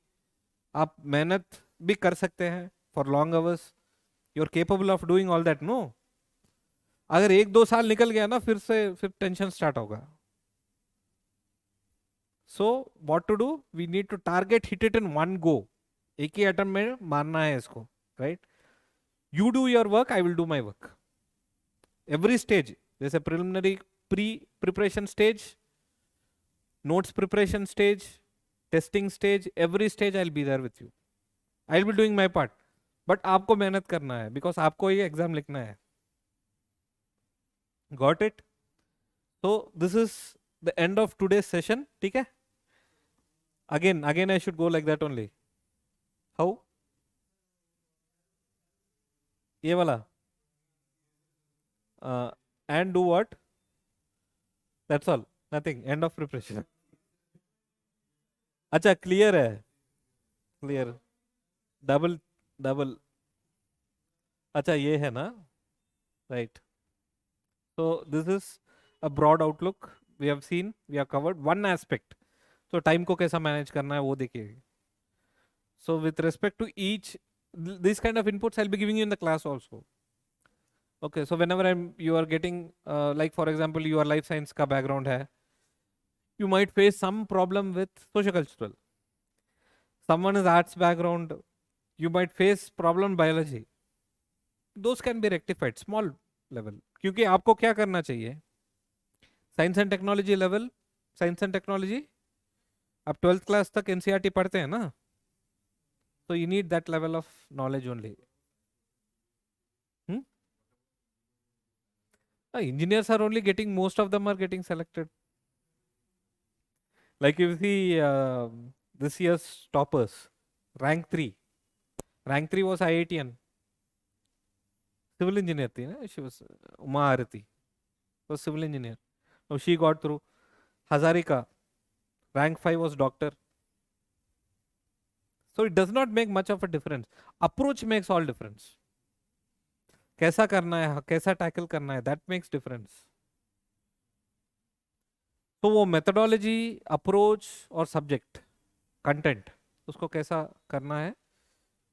आप मेहनत भी कर सकते हैं for long hours, you're capable of doing all that, no? अगर 1-2 साल निकल गया ना, फिर टेंशन स्टार्ट होगा. So what to do? We need to target hit it in one go. एक ही अटेम्प्ट में मारना है इसको, right? You do your work, I will do my work. Every stage, there's a preliminary pre-preparation stage, notes preparation stage, testing stage, every stage I'll be there with you. I'll be doing my part. But आपको मेहनत करना है, because आपको ये exam लिखना है. Got it? So this is the end of today's session. ठीक है? Again I should go like that only. How? ये वाला. And do what? That's all. Nothing. End of preparation. अच्छा clear है. Clear. Double. अच्छा ये है ना? Right. So this is a broad outlook. We have seen, we have covered one aspect. So time को कैसा manage करना है वो देखिए. So with respect to each, this kind of inputs I'll be giving you in the class also. Okay, so whenever you are getting, like for example, your life science का background है, you might face some problem with sociocultural. Someone is arts background, you might face problem biology. Those can be rectified, small level. क्योंकि आपको क्या करना चाहिए? Science and technology level, science and technology आप 12th class तक NCERT पढ़ते हैं ना, so you need that level of knowledge only. Engineers are only getting, most of them are getting selected. Like if you see this year's toppers, rank 3 was IITian, civil engineer थी ना, she was Uma Arati, was civil engineer. So she got through. Hazarika, rank 5 was doctor. So it does not make much of a difference. Approach makes all difference. कैसा करना है, कैसा tackle करना है, that makes difference. तो वो methodology, approach और subject, content, उसको कैसा करना है,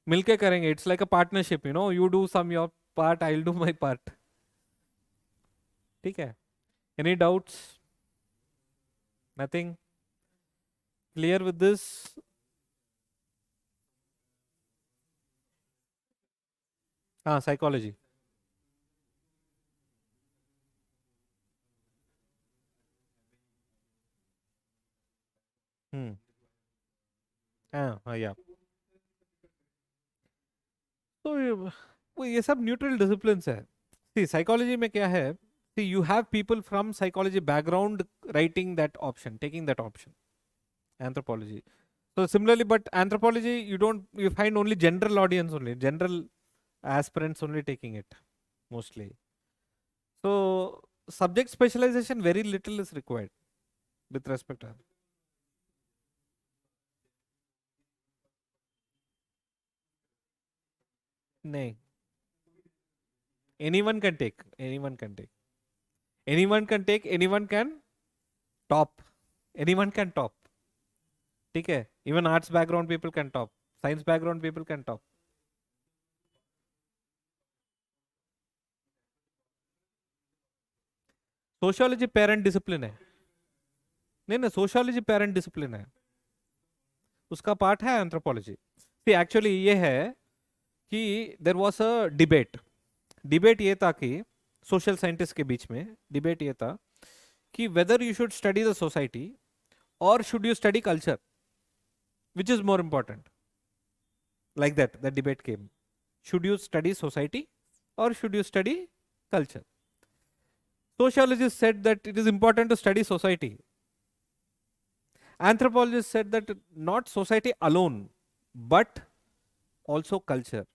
मिलके करेंगे. It's like a partnership, you know. You do some your part, I'll do my part. ठीक है? Any doubts? Nothing? Clear with this? Psychology. Yeah. तो ये सब न्यूट्रल डिसिप्लिन्स है. सी साइकोलॉजी में क्या है, see you have people from psychology background writing that option, taking that option. Anthropology. So similarly, but anthropology you find only general audience only, general aspirants only taking it mostly. So subject specialization very little is required with respect to. नहीं. Anyone can take. Anyone can take. Anyone can top. Anyone can top. ठीक है? Even arts background people can top. Science background people can top. Sociology parent discipline है. नहीं, sociology parent discipline है. उसका part है anthropology. See, actually ये है कि there was a debate ये था कि social scientists के बीच में debate ये था कि whether you should study the society or should you study culture, which is more important. Like that, the debate came. Should you study society or should you study culture? Sociologists said that it is important to study society. Anthropologists said that not society alone, but also culture.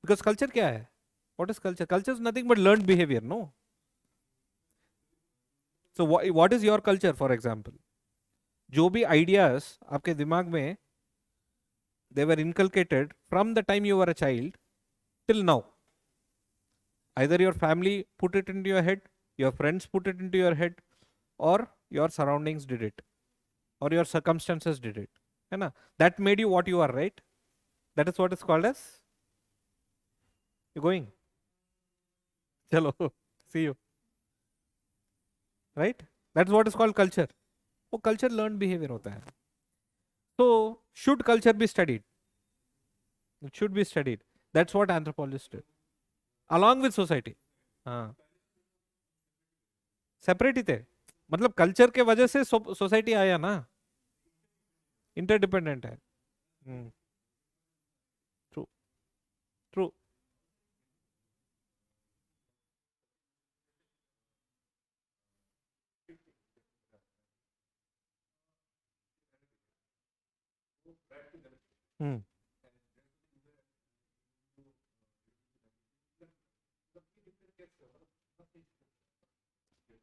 Because culture क्या है? What is culture? Culture is nothing but learned behavior, no? So what is your culture, for example? जो भी ideas आपके दिमाग में they were inculcated from the time you were a child till now. Either your family put it into your head, your friends put it into your head, or your surroundings did it, or your circumstances did it. है ना? That made you what you are, right? That is what is called as. You going? Chalo, see you. Right? That's what is called culture. वो culture learned behavior होता है. So should culture be studied? It should be studied. That's what anthropologists did. Along with society. हाँ. Separate ही थे. मतलब culture के वजह से society आया ना. Interdependent है. True. True.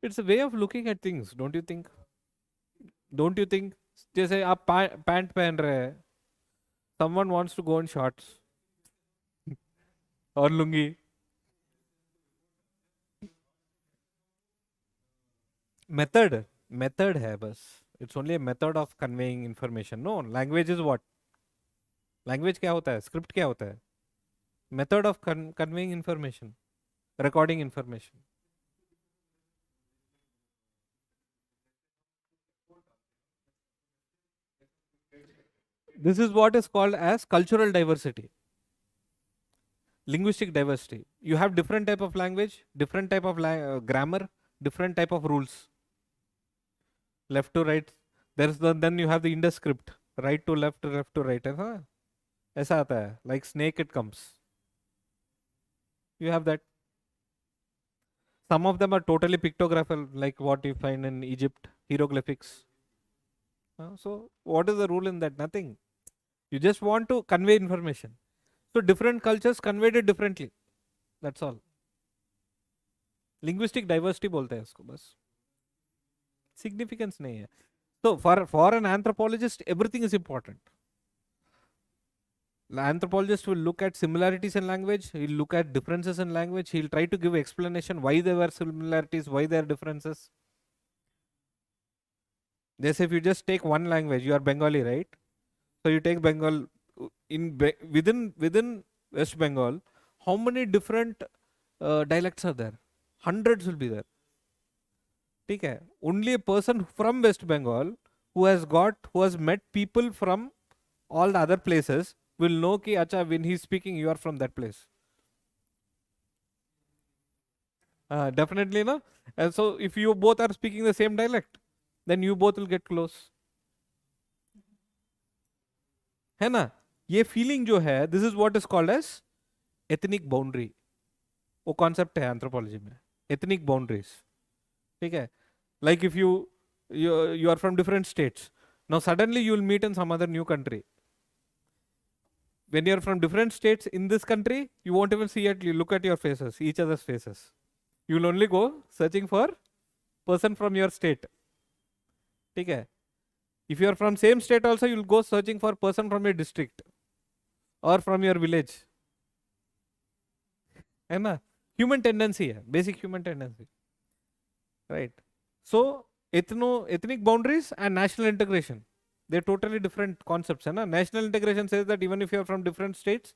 It's a way of looking at things, don't you think? Don't you think? जैसे आप पैंट पहन रहे हैं, someone wants to go in shorts और लुंगी. Method है बस. It's only a method of conveying information. No, language is what? Language क्या होता है? Script क्या होता है? Method of conveying information, recording information. This is what is called as cultural diversity, linguistic diversity. You have different type of language, different type of grammar, different type of rules. Left to right. Then you have the Indus script. Right to left to right. ऐसा आता है. Like snake it comes. You have that. Some of them are totally pictographical, like what you find in Egypt, hieroglyphics. So what is the rule in that? Nothing. You just want to convey information. So different cultures conveyed it differently. That's all. Linguistic diversity बोलते हैं इसको बस. Significance नहीं है. So for an anthropologist, everything is important. The anthropologist will look at similarities in language. He'll look at differences in language. He'll try to give explanation why there were similarities, why there are differences. Just if you just take one language, you are Bengali, right? So you take Bengal within West Bengal. How many different dialects are there? Hundreds will be there. ठीक है? Only a person from West Bengal who has met people from all the other places will know कि अच्छा when he's speaking you are from that place. Definitely no. And so if you both are speaking the same dialect, then you both will get close. है ना? ये feeling जो है, this is what is called as ethnic boundary. वो concept है anthropology में. Ethnic boundaries. ठीक है? Like if you are from different states. Now suddenly you will meet in some other new country. When you are from different states in this country, you won't even you look at your faces, each other's faces. You will only go searching for person from your state. ठीक है? If you are from same state also, you will go searching for person from your district or from your village. है ना? Human tendency है, basic human tendency. Right? So, ethnic boundaries and national integration, they're totally different concepts. Hai na? National integration says that even if you're from different states,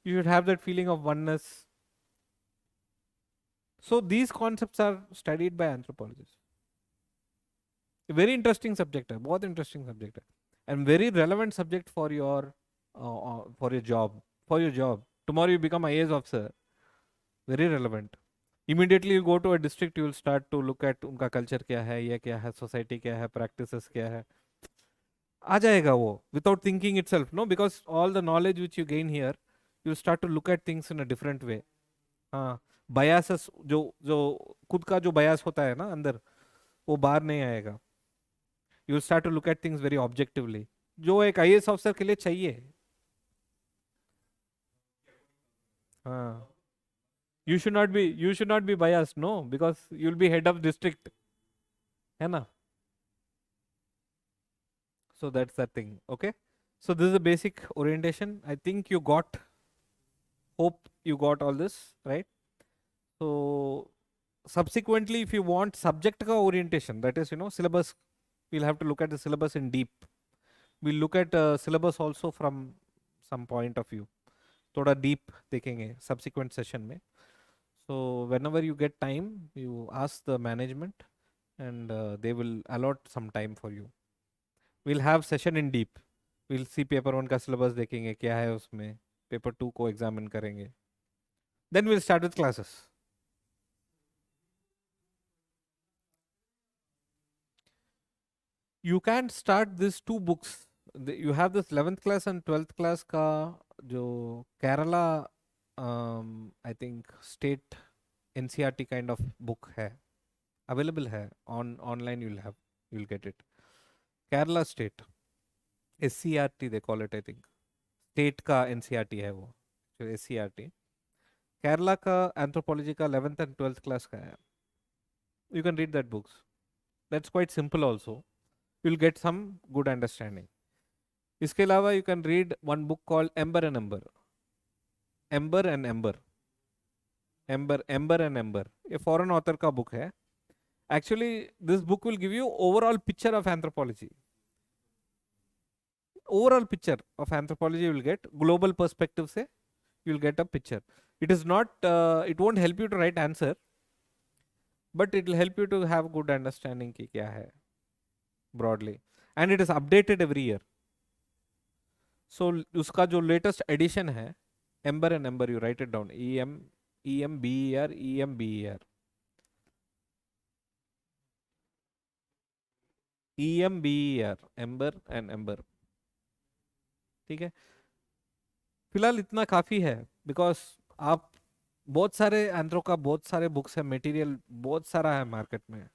you should have that feeling of oneness. So, these concepts are studied by anthropologists. A very interesting subject है, बहुत interesting subject है, and very relevant subject for your for your job. For your job. Tomorrow you become IAS officer. Very relevant. Immediately you go to a district, you will start to look at उनका culture क्या है, ये क्या है, society क्या है, practices क्या है. आ जाएगा वो without thinking itself, no? Because all the knowledge which you gain here, you start to look at things in a different way. हाँ, biases जो जो खुद का जो bias होता है ना अंदर, वो बाहर नहीं आएगा. You will start to look at things very objectively. जो एक IAS officer के लिए चाहिए. हाँ. You should not be biased, no, because you'll be head of district, है ना? So that's the thing. Okay. So this is a basic orientation. I think you got. Hope you got all this right. So subsequently, if you want subject ka orientation, that is, syllabus, we'll have to look at the syllabus in deep. We'll look at syllabus also from some point of view. थोड़ा deep देखेंगे subsequent session में. So whenever you get time, you ask the management, and they will allot some time for you. We'll have session in deep. We'll see paper 1 का syllabus देखेंगे क्या है उसमें. Paper 2 को examine करेंगे. Then we'll start with classes. You can start these 2 books. You have this 11th class and 12th class का जो Kerala, I think state NCRT kind of book है, available है online. You'll get it. Kerala state SCRT they call it, I think. State का NCRT है वो, जो SCRT. Kerala का Anthropology का 11th and 12th class का है. You can read that books. That's quite simple also. You'll get some good understanding. इसके अलावा you can read one book called Ember and Ember. Ember and Ember. Ember and Ember. ये foreign author का book है. Actually, this book will give you overall picture of anthropology. Overall picture of anthropology you will get. Global perspective से you will get a picture. It is not, it won't help you to write answer, but it will help you to have good understanding की क्या है broadly. And it is updated every year. So उसका जो latest edition है, Ember and Ember, you write it down. EMBER. Ember and Ember. ठीक है. फिलहाल इतना काफी है, बिकॉज आप बहुत सारे एंथ्रो का बहुत सारे बुक्स है, मटेरियल बहुत सारा है मार्केट में.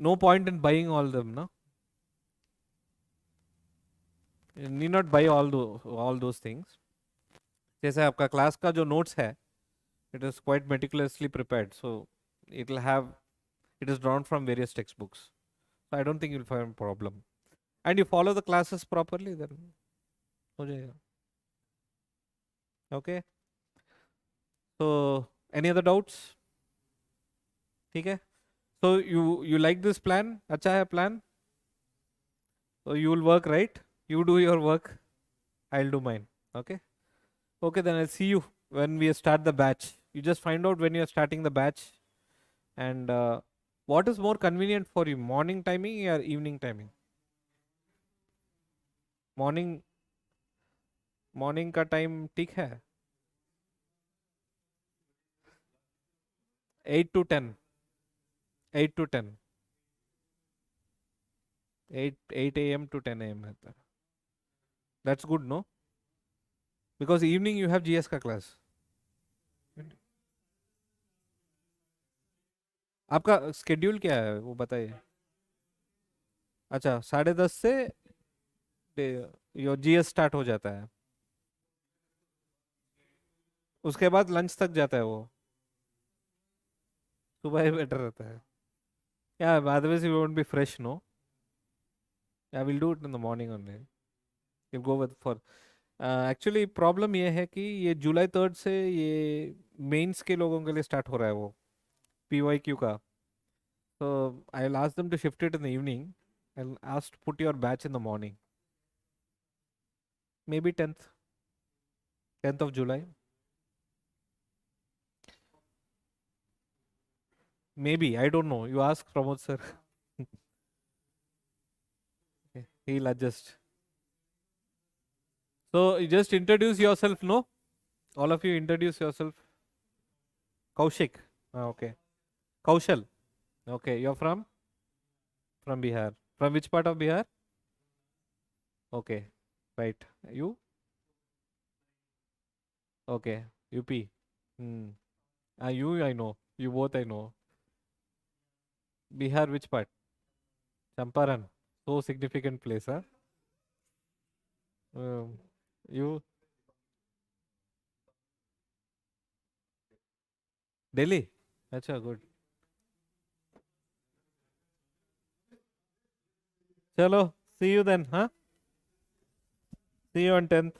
No point in buying all them ना. You need not buy all those things. जैसे आपका क्लास का जो नोट्स है, it is quite meticulously prepared, so it is drawn from various textbooks. So I don't think you'll find a problem. And you follow the classes properly, then हो जाएगा. Okay. So any other doubts? ठीक है. So you like this plan? अच्छा है plan? So you will work, right? You do your work. I'll do mine. Okay. Okay, then I'll see you when we start the batch. You just find out when you're starting the batch, and what is more convenient for you, morning timing or evening timing? Morning का time ठीक है. 8 to 10. 8 to 10. 8 a.m. to 10 a.m. है. That's good, no? Because evening you have GS का class. आपका schedule क्या है वो बताइए. अच्छा, 10:30 से योर GS स्टार्ट हो जाता है. उसके बाद लंच तक जाता है वो. सुबह ही बेटर रहता है. Yeah, otherwise you won't be fresh, no? Yeah, we'll do it in the morning only. You'll go with for. Actually problem ये है कि ये जुलाई 3rd से ये मेंस के लोगों के लिए स्टार्ट हो रहा है वो PYQ का. So I'll ask them to shift it in the evening. I'll ask to put your batch in the morning. Maybe 10th of July. Maybe, I don't know. You ask Pramod sir. Okay, he'll adjust. So you just introduce yourself, no? All of you introduce yourself. Kaushik. Okay. Kaushal. Okay. You're from? From Bihar. From which part of Bihar? Okay. Right. You? Okay. UP. Hmm. You I know. You both I know. Bihar, which part? Champaran. So significant place, huh? Um, you? Delhi. Acha, good. Chalo. See you then, huh? See you on 10th.